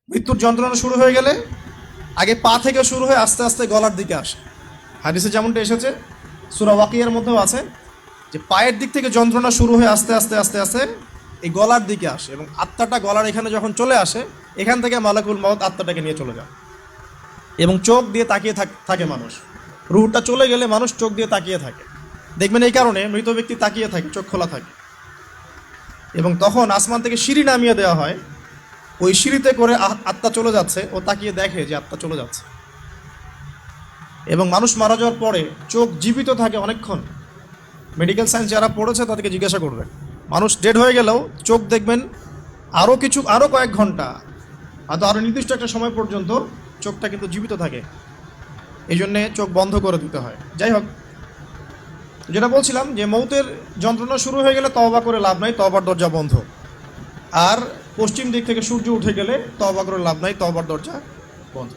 মৃত্যুর যন্ত্রণা শুরু হয়ে গেলে আগে পা থেকে শুরু হয়ে আস্তে আস্তে গলার দিকে আসে। হাদিসে যেমনটা এসেছে, সূরা ওয়াকিয়ার মধ্যেও আছে যে পায়ের দিক থেকে যন্ত্রণা শুরু হয়ে আস্তে আস্তে আস্তে আস্তে এই গলার দিকে আসে, এবং আত্মাটা গলার এখানে যখন চলে আসে, এখান থেকে মালাকুল মউত আত্মাটাকে নিয়ে চলে যায়। এবং চোখ দিয়ে তাকিয়ে থাকে মানুষ। রুহটা চলে গেলে মানুষ চোখ দিয়ে তাকিয়ে থাকে, দেখবেন এই কারণে মৃত ব্যক্তি তাকিয়ে থাকে, চোখ খোলা থাকে। এবং তখন আসমান থেকে সিঁড়ি নামিয়ে দেওয়া হয়, ওই সিঁড়িতে করে আত্মা চলে যাচ্ছে, ও তাকিয়ে দেখে যে আত্মা চলে যাচ্ছে। এবং মানুষ মারা যাওয়ার পরে চোখ জীবিত থাকে অনেকক্ষণ। মেডিকেল সায়েন্স যারা পড়েছে তাদেরকে জিজ্ঞাসা করবে, মানুষ ডেড হয়ে গেলেও চোখ দেখবেন আরও কয়েক ঘন্টা, হয়তো আরও নির্দিষ্ট একটা সময় পর্যন্ত চোখটা কিন্তু জীবিত থাকে। এই জন্যে চোখ বন্ধ করে দিতে হয়। যাই হোক, যেটা বলছিলাম যে মৌতের যন্ত্রণা শুরু হয়ে গেলে তওবা করে লাভ নাই, তওবার দরজা বন্ধ। আর পশ্চিম দিক থেকে সূর্য উঠে গেলে তওবা করে লাভ নাই, তওবার দরজা বন্ধ।